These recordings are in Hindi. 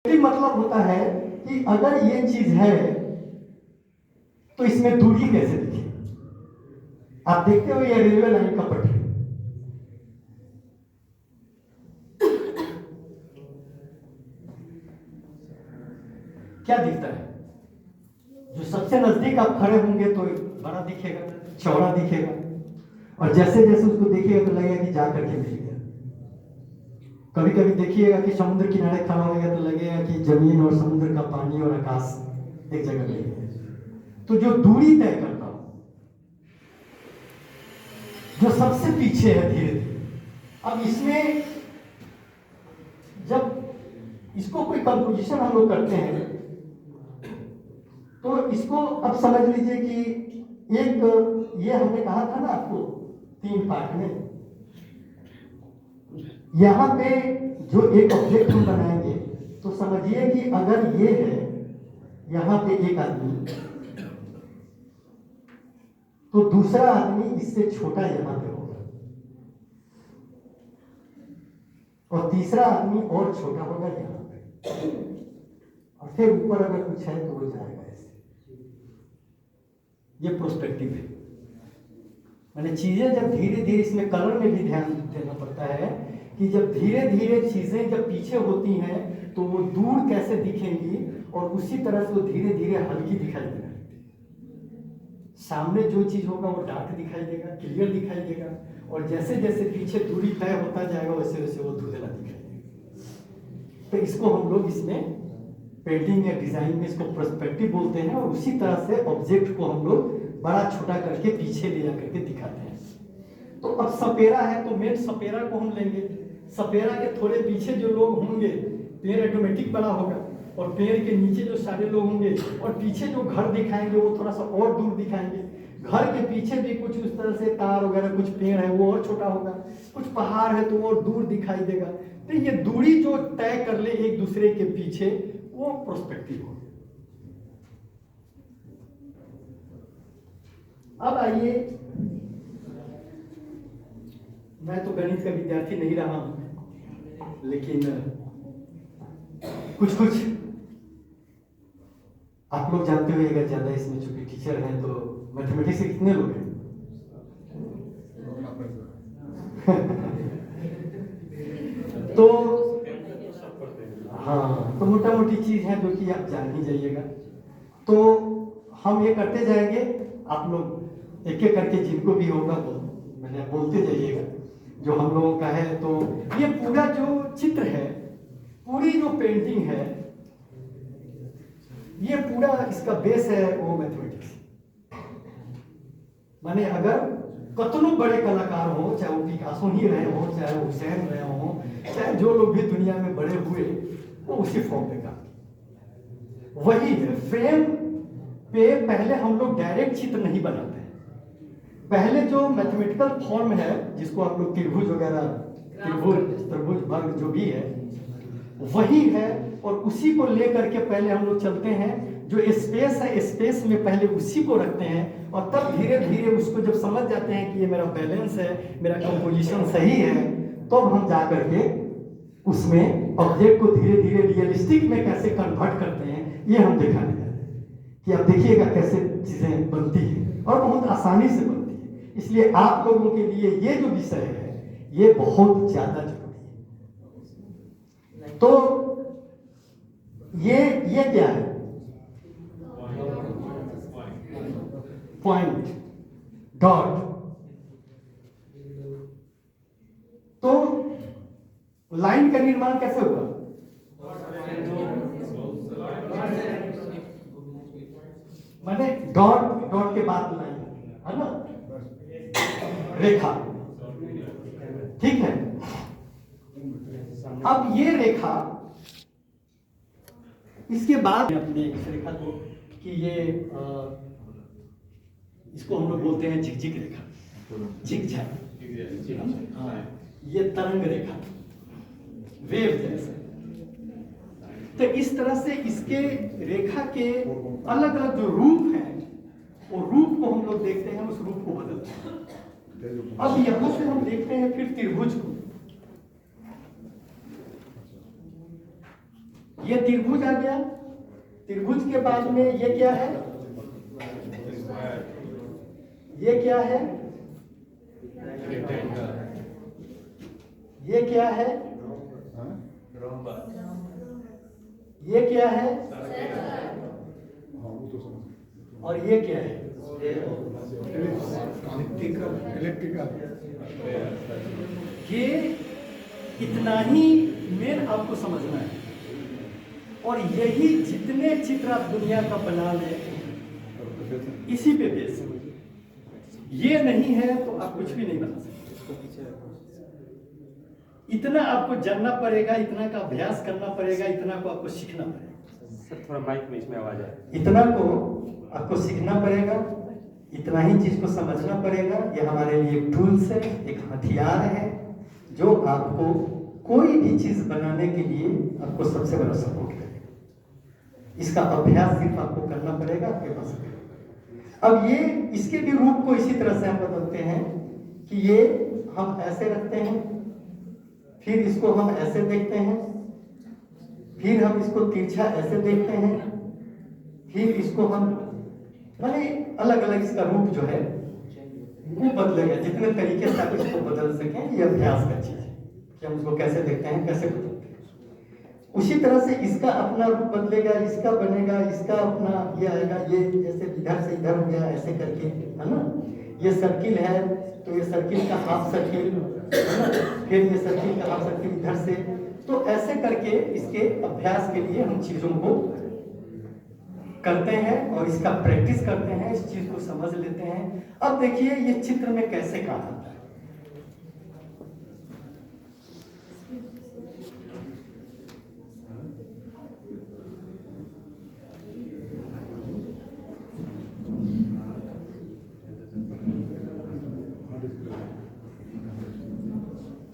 मतलब होता है कि अगर ये चीज है तो इसमें दूरी कैसे दिखे। आप देखते हो ये रेलवे लाइन का पटरी, क्या दिखता है? जो सबसे नजदीक आप खड़े होंगे तो बड़ा दिखेगा, चौड़ा दिखेगा, और जैसे जैसे उसको देखिएगा तो लगेगा कि जा करके मिल गया। कभी कभी देखिएगा कि समुद्र किनारे खड़ा होगा तो लगेगा कि जमीन और समुद्र का पानी और आकाश एक जगह मिल गया। तो जो दूरी तय करता हूं, जो सबसे पीछे है धीरे धीरे, अब इसमें जब इसको कोई कंपोजिशन हम लोग करते हैं तो इसको अब समझ लीजिए कि एक ये हमने कहा था ना आपको 3 पार्ट में, यहां पे जो एक ऑब्जेक्ट हम बनाएंगे तो समझिए कि अगर ये है यहां पे एक आदमी, तो दूसरा आदमी इससे छोटा यहां पे होगा, और तीसरा आदमी और छोटा होगा यहां पे, और फिर ऊपर अगर कुछ है तो वो जाएगा ऐसे। ये प्रोस्पेक्टिव है। मैंने चीजें जब धीरे धीरे, इसमें कलर में भी ध्यान देना पड़ता है कि जब धीरे धीरे चीजें जब पीछे होती हैं तो वो दूर कैसे दिखेंगी, और उसी तरह से वो धीरे धीरे हल्की दिखाई देना लगती है। सामने जो चीज होगा वो डार्क दिखाई देगा, क्लियर दिखाई देगा, और जैसे जैसे पीछे दूरी तय होता जाएगा वैसे वैसे वो धुंधला दिखाई देगा। तो इसको हम लोग इसमें पेंटिंग या डिजाइन में इसको पर्सपेक्टिव बोलते हैं, और उसी तरह से ऑब्जेक्ट को हम लोग बड़ा छोटा करके पीछे ले जा करके दिखाते हैं। तो अब सपेरा है तो मेन सपेरा को हम लेंगे। सपेरा के थोड़े पीछे जो लोग होंगे पेड़ ऑटोमेटिक बड़ा होगा, और पेड़ के नीचे जो सारे लोग होंगे, और पीछे जो घर दिखाएंगे वो थोड़ा सा और दूर दिखाएंगे। घर के पीछे भी कुछ उस तरह से तार वगैरह कुछ पेड़ है वो और छोटा होगा, कुछ पहाड़ है तो वो और दूर दिखाई देगा। तो ये दूरी जो तय कर ले एक दूसरे के पीछे वो प्रोस्पेक्टिव हो। अब आइए, मैं तो गणित का विद्यार्थी नहीं रहा हूं, लेकिन कुछ कुछ आप लोग जानते होंगे ज्यादा इसमें, चूंकि टीचर हैं तो मैथमेटिक्स के कितने लोग हैं? तो हाँ, तो मोटा मोटी चीज है जो कि आप जान ही जाइएगा। तो हम ये करते जाएंगे, आप लोग एक एक करके जिनको भी होगा तो मैंने बोलते जाइएगा जो हम लोगों का है। तो ये पूरा जो चित्र है, पूरी जो पेंटिंग है, ये पूरा इसका बेस है वो मैथमेटिक्स। माने अगर कतनों बड़े कलाकार हो, चाहे वो पिकासो ही रहे हो, चाहे वो हुसैन रहे हो, चाहे जो लोग भी दुनिया में बड़े हुए, वो उसी फॉर्म में काम। वही है, फ्रेम पे पहले हम लोग डायरेक्ट चित्र नहीं बनाते हैं। पहले जो मैथमेटिकल फॉर्म है जिसको आप लोग त्रिभुज वगैरह, त्रिभुज वर्ग जो भी है वही है, और उसी को लेकर के पहले हम लोग चलते हैं। जो स्पेस है स्पेस में पहले उसी को रखते हैं, और तब धीरे धीरे उसको जब समझ जाते हैं कि ये मेरा बैलेंस है, मेरा कंपोजिशन सही है, तो हम जा करके उसमें ऑब्जेक्ट को धीरे धीरे रियलिस्टिक में कैसे कन्वर्ट करते हैं, ये हम दिखाने जा रहे हैं कि आप देखिएगा कैसे चीजें बनती हैं, और बहुत आसानी से बनती है। इसलिए आप लोगों के लिए ये जो विषय है ये बहुत ज्यादा जरूरी है। तो ये क्या है? Point, dot. तो लाइन का निर्माण कैसे होगा? माने डॉट, डॉट के बाद लाइन है ना, रेखा, ठीक है। अब ये रेखा, इसके बाद अपने इस रेखा को कि ये इसको हम लोग बोलते हैं झिकझिक रेखा, झिकझैक। हाँ, ये तरंग रेखा, वेव जैसे। तो इस तरह से इसके रेखा के अलग अलग जो रूप हैं, वो रूप को हम लोग देखते हैं, उस रूप को बदलते हैं। अब यहां से हम देखते हैं फिर त्रिभुज को। ये त्रिभुज आ गया। त्रिभुज के बाद में ये क्या है, ये क्या है, ये क्या है, ये क्या है, और ये क्या है, इलेक्ट्रिकल। ये इतना ही मेन आपको समझना है। और यही जितने चित्र आप दुनिया का बना ले इसी पे बेस है। ये नहीं है तो आप कुछ भी नहीं बना सकते। इतना आपको जानना पड़ेगा, इतना का अभ्यास करना पड़ेगा, इतना को आपको सीखना पड़ेगा। सर थोड़ा माइक में इसमें आवाज है। इतना को आपको सीखना पड़ेगा, इतना ही चीज को समझना पड़ेगा। ये हमारे लिए एक टूल्स है, एक हथियार है जो आपको कोई भी चीज बनाने के लिए आपको सबसे बड़ा सपोर्ट करेगा। इसका अभ्यास सिर्फ आपको करना पड़ेगा, आपके पास। अब ये इसके भी रूप को इसी तरह से हम बदलते हैं कि ये हम ऐसे रखते हैं, फिर इसको हम ऐसे देखते हैं, फिर हम इसको तिरछा ऐसे देखते हैं, फिर इसको हम माने अलग अलग इसका रूप जो है वो बदलेगा। जितने तरीके से आप इसको बदल सकें, ये अभ्यास का चीज है कि हम उसको कैसे देखते हैं, कैसे बदलते हैं। उसी तरह से इसका अपना रूप बदलेगा, इसका बनेगा, इसका अपना ये आएगा। ये जैसे इधर से इधर हो गया ऐसे करके, है ना। ये सर्किल है तो ये सर्किल का हाफ सर्किल, है ना, फिर ये सर्किल का हाफ सर्किल इधर से। तो ऐसे करके इसके अभ्यास के लिए हम चीजों को करते हैं और इसका प्रैक्टिस करते हैं, इस चीज को समझ लेते हैं। अब देखिए ये चित्र में कैसे काम आता है।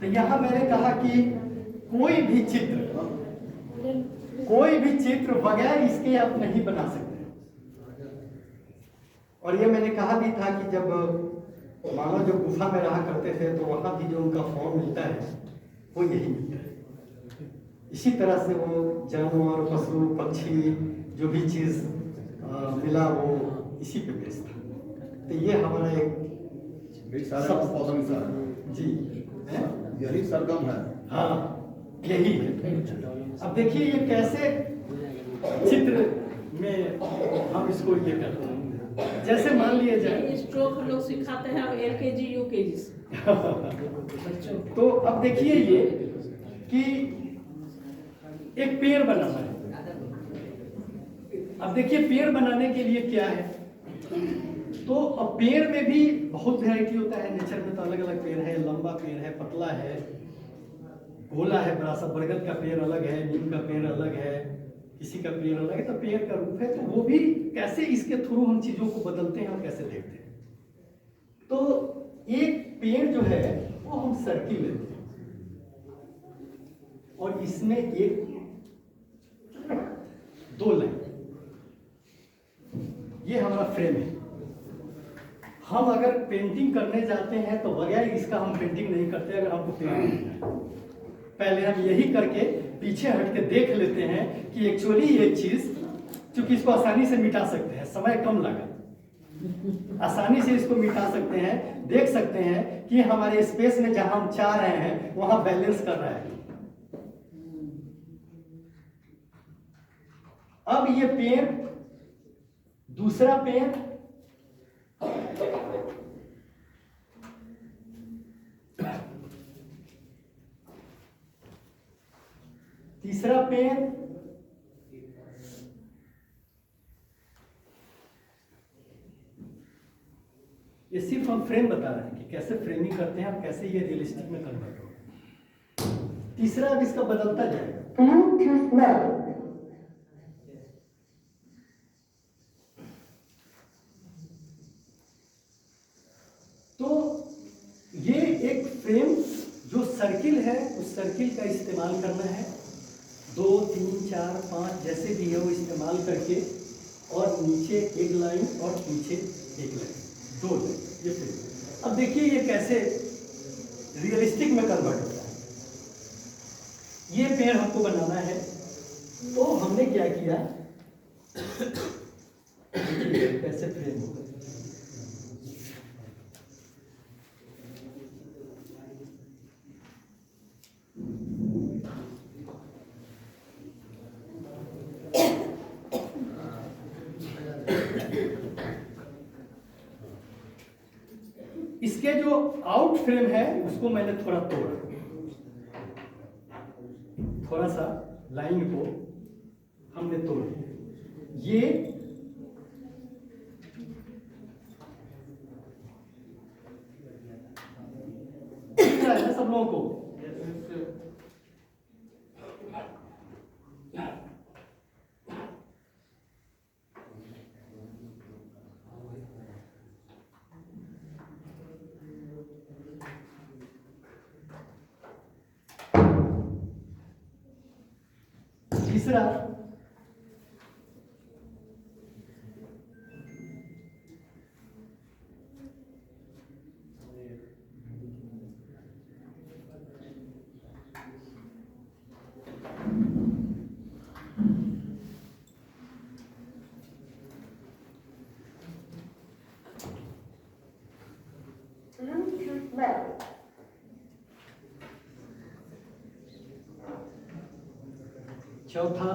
तो यहां मैंने कहा कि कोई भी चित्र बगैर इसके आप नहीं बना सकते। और ये मैंने कहा भी था कि जब मानव जो गुफा में रहा करते थे तो वहां भी जो उनका फॉर्म मिलता है वो यही मिलता है। इसी तरह से वो जानवर, पशु, पक्षी जो भी चीज मिला वो इसी पे बेस था। तो ये हमारा एक जी यही सरगम है। हाँ यही है। अब देखिए ये कैसे चित्र में हम इसको ये करते हैं। जैसे मान लिया जाए स्ट्रोक हम लोग सिखाते हैं LKG UKG बच्चों। तो अब देखिए ये कि एक पेड़ बनाना है। अब देखिए पेड़ बनाने के लिए क्या है, तो अब पेड़ में भी बहुत वैरायटी होता है। नेचर में तो अलग अलग पेड़ है, लंबा पेड़ है, पतला है, गोला है, बड़ा सा बरगद का पेड़ अलग है, नीम का पेड़ अलग है, किसी का पेड़ अलग है। तो पेड़ का रूप है, तो वो भी कैसे इसके थ्रू हम चीजों को बदलते हैं और कैसे देखते हैं। तो एक पेड़ जो है वो हम सर्किल लेते हैं और इसमें एक दो लाइन, ये हमारा फ्रेम है। हम अगर पेंटिंग करने जाते हैं तो बगैर इसका हम पेंटिंग नहीं करते। अगर हमको पेड़ मिलता है, पहले हम यही करके पीछे हट के देख लेते हैं कि एक्चुअली ये चीज, क्योंकि इसको आसानी से मिटा सकते हैं, समय कम लगा, आसानी से इसको मिटा सकते हैं, देख सकते हैं कि हमारे स्पेस में जहां हम चाह रहे हैं वहां बैलेंस कर रहा है। अब ये पेड़, दूसरा पेड़, तीसरा पेड़, ये सिर्फ हम फ्रेम बता रहे हैं कि कैसे फ्रेमिंग करते हैं और कैसे ये रियलिस्टिक में कन्वर्ट होगा। तीसरा अब इसका बदलता जाएगा। तो ये एक फ्रेम जो सर्किल है, उस सर्किल का इस्तेमाल करना है। 2, 3, 4, 5 जैसे भी है वो इस्तेमाल करके, और नीचे एक लाइन और पीछे एक लाइन, 2 लाइन, ये फ्रेम। अब देखिए ये कैसे रियलिस्टिक में कन्वर्ट होता है। ये पेड़ हमको बनाना है, तो हमने क्या किया, देखिए कैसे फ्रेम होगा। इसके जो आउट फ्रेम है उसको मैंने थोड़ा तोड़ा, थोड़ा सा लाइन को हमने तोड़ा। ये दिख रहा है सब लोगों को। तीसरा, Bluetooth mode. चौथा,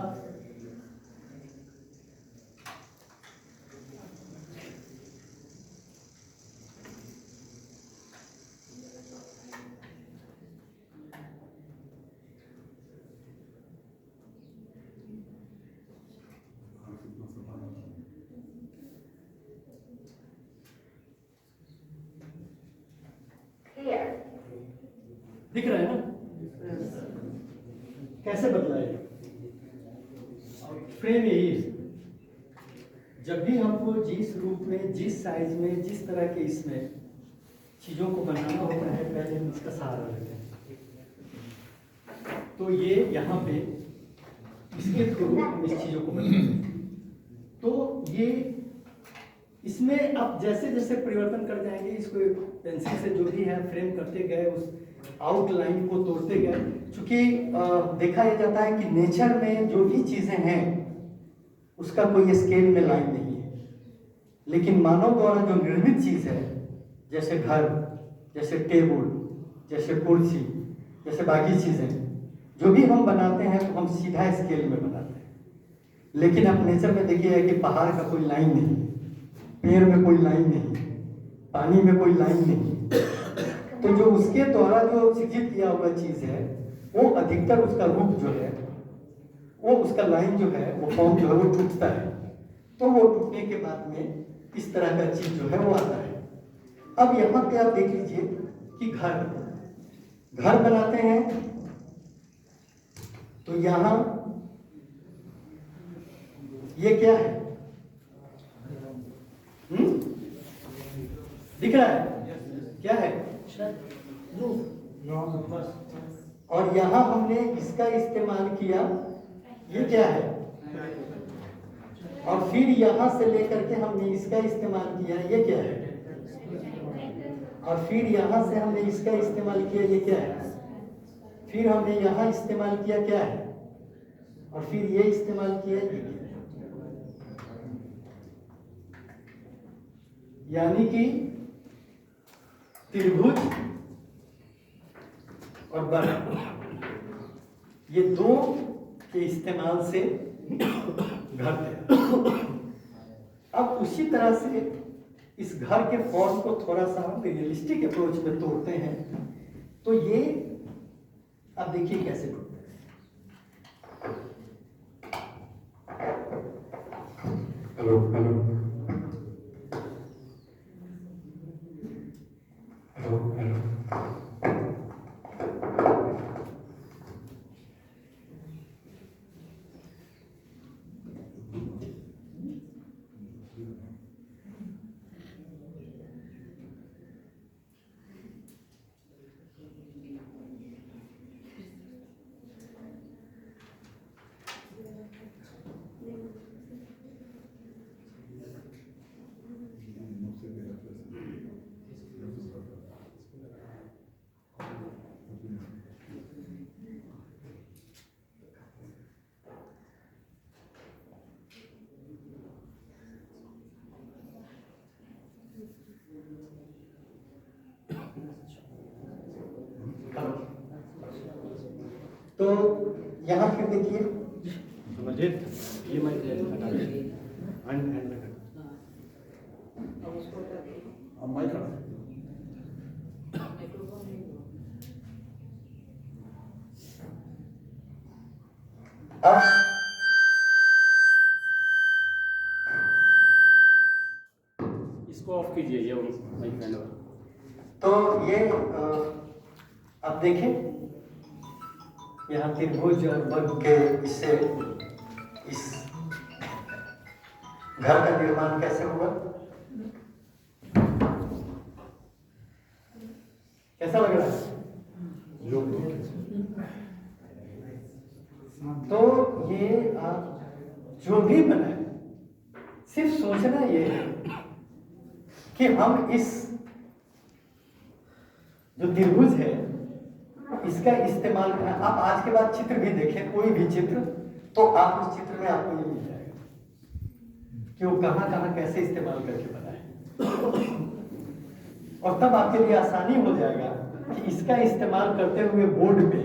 Here. दिख रहा है ना कैसे बदला है फ्रेम। यही है, जब भी हमको जिस रूप में, जिस साइज में, जिस तरह के इसमें चीजों को बनाना होता है, पहले हम इसका सहारा लेते हैं। तो ये यहाँ पे इसके थ्रू हम इस चीजों को बनाते हैं। तो ये इसमें आप जैसे जैसे परिवर्तन कर जाएंगे, इसको पेंसिल से जो भी है फ्रेम करते गए, उस आउटलाइन को तोड़ते गए। चूंकि देखा यह जाता है कि नेचर में जो भी चीजें हैं उसका कोई स्केल में लाइन नहीं है, लेकिन मानव द्वारा जो निर्मित चीज है, जैसे घर, जैसे टेबल, जैसे कुर्सी, जैसे बाकी चीजें जो भी हम बनाते हैं तो हम सीधा स्केल में बनाते हैं। लेकिन आप नेचर में देखिए कि पहाड़ का कोई लाइन नहीं, पेड़ में कोई लाइन नहीं, पानी में कोई लाइन नहीं। तो जो उसके द्वारा जो सृजित किया हुआ चीज है, वो अधिकतर उसका रूप जो है, वो उसका लाइन जो है, वो फॉर्म जो है वो टूटता है। तो वो टूटने के बाद में इस तरह का चीज जो है वो आता है। अब यहाँ पे आप देख लीजिए कि घर बनाते हैं तो यहाँ ये क्या है, दिख रहा है क्या है, और यहाँ हमने इसका इस्तेमाल किया, ये क्या है, और फिर यहाँ से लेकर के हमने इसका इस्तेमाल किया, ये क्या है, और फिर यहाँ से हमने इसका इस्तेमाल किया, ये क्या है, फिर हमने यहाँ इस्तेमाल किया, क्या है, और फिर ये इस्तेमाल किया, ये क्या है। यानी कि त्रिभुज और वर्ग, ये दो के इस्तेमाल से घर तैयार। अब उसी तरह से इस घर के फॉर्म को थोड़ा सा हम रियलिस्टिक अप्रोच में तोड़ते हैं। तो ये अब देखिए कैसे तोड़ते हैं। हेलो हेलो हेलो हेलो, तो यहाँ फिर देखिए समझिए ये मैं हटा दीजिए हैंड हैंड में अब उसको कर दे। अब मैं खड़ा माइक्रोफोन नहीं दो। अब इसको ऑफ कीजिए ये माइक हैंड वाला। तो ये अब देखें यहाँ त्रिभुज और वर्ग के इससे इस घर का निर्माण कैसे हुआ, कैसा लग रहा है? तो ये जो भी बना है सिर्फ सोचना ये है कि हम इस जो त्रिभुज है इसका इस्तेमाल करना। आप आज के बाद चित्र भी देखें, कोई भी चित्र, तो आप उस चित्र में आपको ये मिल जाएगा कि वो कहाँ कहाँ कैसे इस्तेमाल करके बना है, और तब आपके लिए आसानी हो जाएगा कि इसका इस्तेमाल करते हुए बोर्ड पे